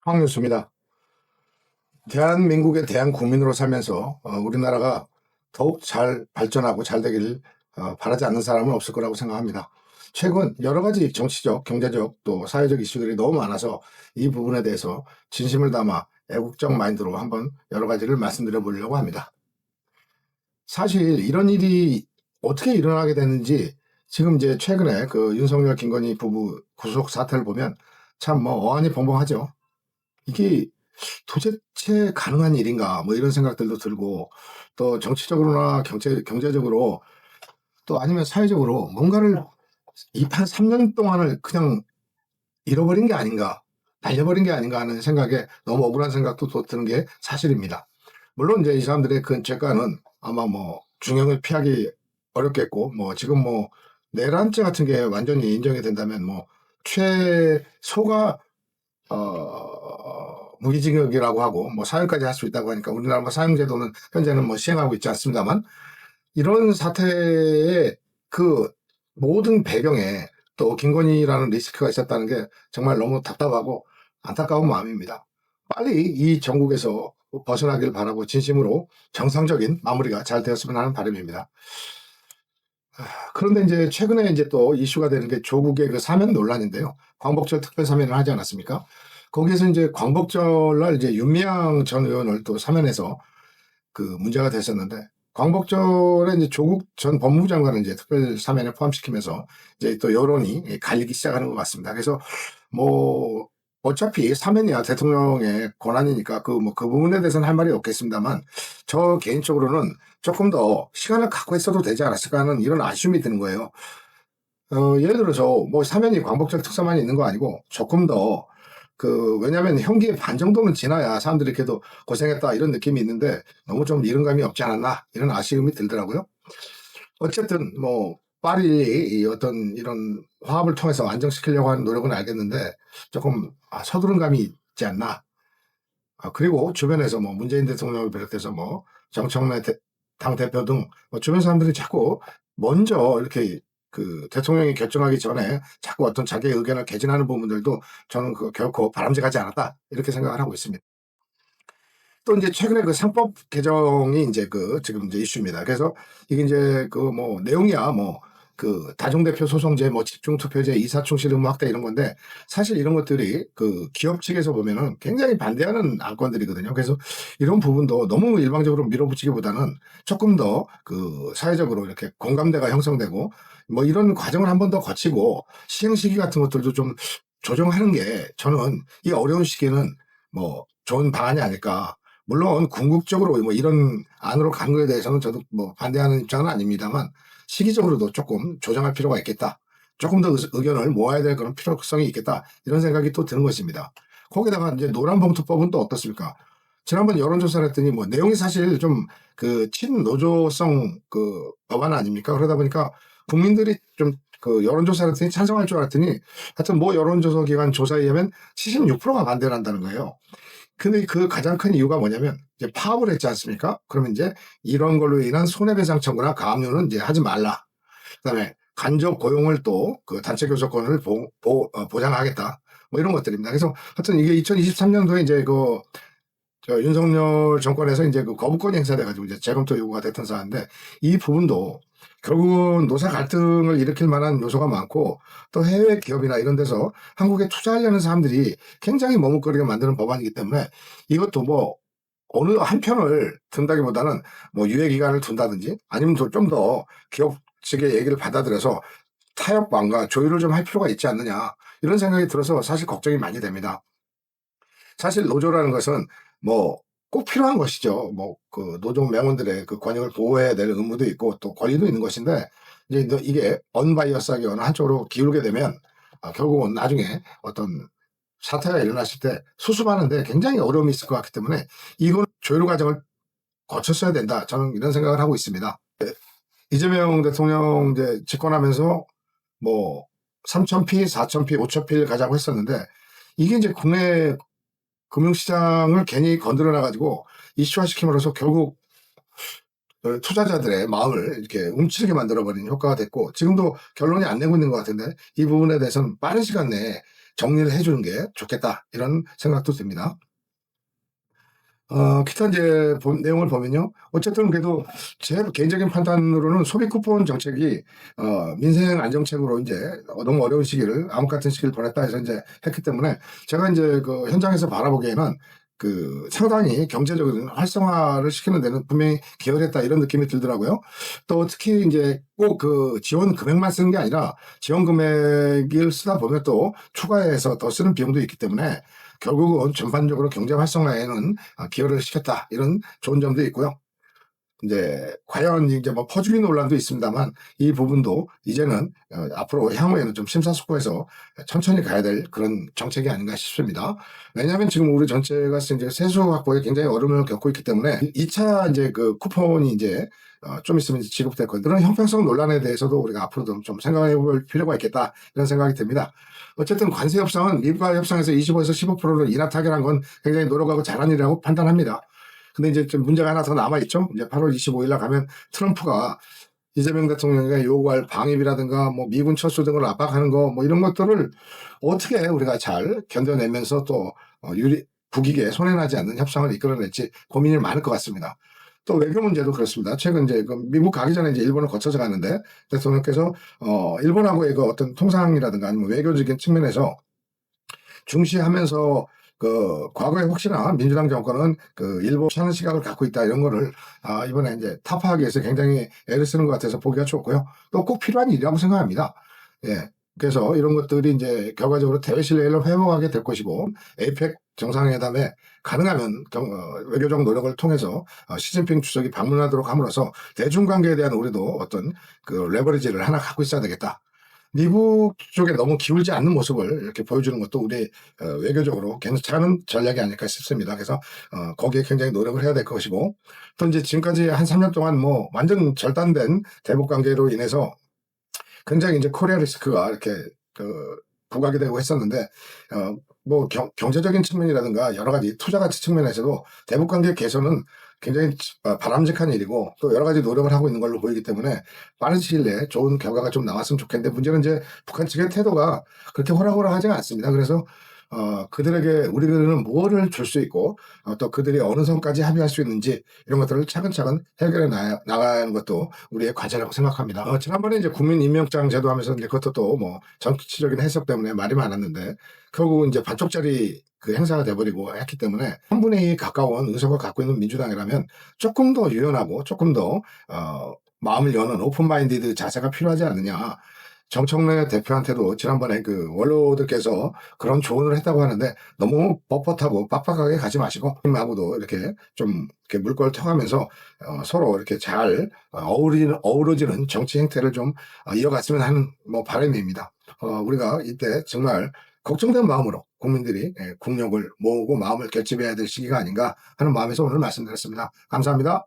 황뉴스입니다. 대한민국의 대한국민으로 살면서 우리나라가 더욱 잘 발전하고 잘 되길 바라지 않는 사람은 없을 거라고 생각합니다. 최근 여러 가지 정치적, 경제적 또 사회적 이슈들이 너무 많아서 이 부분에 대해서 진심을 담아 애국적 마인드로 한번 여러 가지를 말씀드려 보려고 합니다. 사실 이런 일이 어떻게 일어나게 됐는지 지금 이제 최근에 그 윤석열, 김건희 부부 구속 사태를 보면 참 어안이 벙벙하죠. 이게 도대체 가능한 일인가 뭐 이런 생각들도 들고, 또 정치적으로나 경제적으로 또 아니면 사회적으로 뭔가를 이 한 3년 동안을 그냥 잃어버린 게 아닌가, 날려버린 게 아닌가 하는 생각에 너무 억울한 생각도 또 드는 게 사실입니다. 물론 이제 이 사람들의 그 죄가는 아마 중형을 피하기 어렵겠고, 지금 내란죄 같은 게 완전히 인정이 된다면 최소가 무기징역이라고 하고 사형까지 할 수 있다고 하니까, 우리나라 사형제도는 현재는 시행하고 있지 않습니다만, 이런 사태의 그 모든 배경에 또 김건희라는 리스크가 있었다는 게 정말 너무 답답하고 안타까운 마음입니다. 빨리 이 전국에서 벗어나길 바라고 진심으로 정상적인 마무리가 잘 되었으면 하는 바람입니다. 그런데 이제 최근에 이제 또 이슈가 되는 게 조국의 그 사면 논란인데요. 광복절 특별 사면을 하지 않았습니까? 거기에서 이제 광복절날 이제 윤미향 전 의원을 또 사면해서 그 문제가 됐었는데, 광복절에 이제 조국 전 법무부 장관을 이제 특별 사면에 포함시키면서 이제 또 여론이 갈리기 시작하는 것 같습니다. 그래서 뭐 어차피 사면이야 대통령의 권한이니까 그 부분에 대해서는 할 말이 없겠습니다만, 저 개인적으로는 조금 더 시간을 갖고 있어도 되지 않았을까 하는 이런 아쉬움이 드는 거예요. 예를 들어서 사면이 광복절 특사만이 있는 거 아니고 조금 더 왜냐하면 형기의 반 정도는 지나야 사람들이 그래도 고생했다 이런 느낌이 있는데, 너무 좀 이른 감이 없지 않았나 이런 아쉬움이 들더라고요. 어쨌든 빨리 이 어떤 이런 화합을 통해서 안정시키려고 하는 노력은 알겠는데, 조금 서두른 감이 있지 않나. 그리고 주변에서 문재인 대통령을 비롯해서 정청래 당 대표 등 주변 사람들이 자꾸 먼저 이렇게 그 대통령이 결정하기 전에 자꾸 어떤 자기의 의견을 개진하는 부분들도 저는 결코 바람직하지 않았다 이렇게 생각을 하고 있습니다. 또 이제 최근에 그 상법 개정이 이제 지금 이제 이슈입니다. 그래서 이게 이제 내용이야 다중대표 소송제, 집중투표제, 이사충실 의무 확대 이런 건데, 사실 이런 것들이 그 기업 측에서 보면은 굉장히 반대하는 안건들이거든요. 그래서 이런 부분도 너무 일방적으로 밀어붙이기보다는 조금 더 사회적으로 이렇게 공감대가 형성되고 이런 과정을 한 번 더 거치고 시행 시기 같은 것들도 좀 조정하는 게, 저는 이 어려운 시기에는 좋은 방안이 아닐까. 물론 궁극적으로 이런 안으로 가는 거에 대해서는 저도 반대하는 입장은 아닙니다만, 시기적으로도 조금 조정할 필요가 있겠다. 조금 더 의견을 모아야 될 그런 필요성이 있겠다. 이런 생각이 또 드는 것입니다. 거기다가 이제 노란봉투법은 또 어떻습니까? 지난번 여론조사를 했더니 내용이 사실 좀 친노조성 법안 아닙니까? 그러다 보니까 국민들이 좀 여론조사를 했더니 찬성할 줄 알았더니, 하여튼 여론조사 기관 조사에 의하면 76%가 반대를 한다는 거예요. 근데 그 가장 큰 이유가 뭐냐면, 이제 파업을 했지 않습니까? 그러면 이제 이런 걸로 인한 손해배상 청구나 가압류는 이제 하지 말라. 그다음에 간접 고용을 또 단체 교섭권을 보장하겠다. 이런 것들입니다. 그래서 하여튼 이게 2023년도에 이제 윤석열 정권에서 이제 거부권이 행사돼가지고 이제 재검토 요구가 됐던 사안인데, 이 부분도 결국은 노사 갈등을 일으킬 만한 요소가 많고, 또 해외 기업이나 이런 데서 한국에 투자하려는 사람들이 굉장히 머뭇거리게 만드는 법안이기 때문에, 이것도 어느 한편을 든다기보다는 유예 기간을 둔다든지 아니면 좀 더 기업 측의 얘기를 받아들여서 타협안과 조율을 좀 할 필요가 있지 않느냐 이런 생각이 들어서 사실 걱정이 많이 됩니다. 사실 노조라는 것은 꼭 필요한 것이죠. 노조 명원들의 그 권익을 보호해야 될 의무도 있고 또 권리도 있는 것인데, 이제 이게 언바이어스하게 어느 한쪽으로 기울게 되면 결국은 나중에 어떤 사태가 일어났을 때 수습하는데 굉장히 어려움이 있을 것 같기 때문에, 이건 조율 과정을 거쳤어야 된다. 저는 이런 생각을 하고 있습니다. 이재명 대통령 이제 집권하면서 3,000피, 4,000피, 5,000피를 가자고 했었는데, 이게 이제 국내 금융시장을 괜히 건드려 놔가지고 이슈화시킴으로써 결국 투자자들의 마음을 이렇게 움츠리게 만들어버리는 효과가 됐고, 지금도 결론이 안 내고 있는 것 같은데, 이 부분에 대해서는 빠른 시간 내에 정리를 해주는 게 좋겠다 이런 생각도 듭니다. 기타 이제 내용을 보면요. 어쨌든 그래도 제 개인적인 판단으로는 소비 쿠폰 정책이 민생 안정책으로 이제 너무 어려운 시기를 암흑 같은 시기를 보냈다 해서 이제 했기 때문에 제가 이제 그 현장에서 바라보기에는 그 상당히 경제적인 활성화를 시키는 데는 분명히 기여했다 이런 느낌이 들더라고요. 또 특히 이제 꼭 그 지원 금액만 쓰는 게 아니라 지원 금액을 쓰다 보면 또 추가해서 더 쓰는 비용도 있기 때문에 결국은 전반적으로 경제 활성화에는 기여를 시켰다 이런 좋은 점도 있고요. 이제 과연 이제 뭐 퍼주기 논란도 있습니다만 이 부분도 이제는 앞으로 향후에는 좀 심사숙고해서 천천히 가야 될 그런 정책이 아닌가 싶습니다. 왜냐하면 지금 우리 전체가 이제 세수 확보에 굉장히 어려움을 겪고 있기 때문에 2차 이제 그 쿠폰이 이제 좀 있으면 이제 지급될 건데 그런 형평성 논란에 대해서도 우리가 앞으로도 좀 생각해 볼 필요가 있겠다 이런 생각이 듭니다. 어쨌든 관세 협상은 미국과 협상에서 25에서 15%를 인하 타결한 건 굉장히 노력하고 잘한 일이라고 판단합니다. 근데 이제 좀 문제가 하나 더 남아있죠. 이제 8월 25일 날 가면 트럼프가 이재명 대통령에게 요구할 방위비라든가 뭐 미군 철수 등을 압박하는 거 뭐 이런 것들을 어떻게 우리가 잘 견뎌내면서 또 국익에 손해나지 않는 협상을 이끌어낼지 고민이 많을 것 같습니다. 또 외교 문제도 그렇습니다. 최근 이제 그 미국 가기 전에 이제 일본을 거쳐서 가는데 대통령께서 일본하고의 그 어떤 통상이라든가 아니면 외교적인 측면에서 중시하면서 그 과거에 혹시나 민주당 정권은 그 일본 하는 시각을 갖고 있다 이런 거를 이번에 이제 타파하기 위해서 굉장히 애를 쓰는 것 같아서 보기가 좋고요. 또 꼭 필요한 일이라고 생각합니다. 예. 그래서 이런 것들이 이제 결과적으로 대외 신뢰를 회복하게 될 것이고 에이펙 정상회담에 가능하면 외교적 노력을 통해서 시진핑 주석이 방문하도록 함으로써 대중관계에 대한 우리도 어떤 그 레버리지를 하나 갖고 있어야 되겠다. 미국 쪽에 너무 기울지 않는 모습을 이렇게 보여주는 것도 우리 외교적으로 괜찮은 전략이 아닐까 싶습니다. 그래서 거기에 굉장히 노력을 해야 될 것이고 또 이제 지금까지 한 3년 동안 뭐 완전 절단된 대북 관계로 인해서 굉장히 이제 코리아 리스크가 이렇게 그 부각이 되고 했었는데 뭐 경제적인 측면이라든가 여러 가지 투자 가치 측면에서도 대북 관계 개선은 굉장히 바람직한 일이고 또 여러 가지 노력을 하고 있는 걸로 보이기 때문에 빠른 시일 내에 좋은 결과가 좀 나왔으면 좋겠는데 문제는 이제 북한 측의 태도가 그렇게 호락호락하지가 않습니다. 그래서 그들에게 우리는 뭐를 줄 수 있고 또 그들이 어느 선까지 합의할 수 있는지 이런 것들을 차근차근 해결해 나가는 것도 우리의 과제라고 생각합니다. 지난번에 이제 국민임명장 제도 하면서 이제 그것도 또 뭐 정치적인 해석 때문에 말이 많았는데 결국은 이제 반쪽짜리 그 행사가 돼버리고 했기 때문에 3분의 2 가까운 의석을 갖고 있는 민주당이라면 조금 더 유연하고 조금 더 마음을 여는 오픈마인디드 자세가 필요하지 않느냐. 정청래 대표한테도 지난번에 그 원로들께서 그런 조언을 했다고 하는데 너무 뻣뻣하고 빡빡하게 가지 마시고 님하고도 이렇게 좀 이렇게 물꼬를 터가면서 서로 이렇게 잘 어우러지는 정치 행태를 좀 이어갔으면 하는 뭐 바람입니다. 우리가 이때 정말 걱정된 마음으로 국민들이 국력을 모으고 마음을 결집해야 될 시기가 아닌가 하는 마음에서 오늘 말씀드렸습니다. 감사합니다.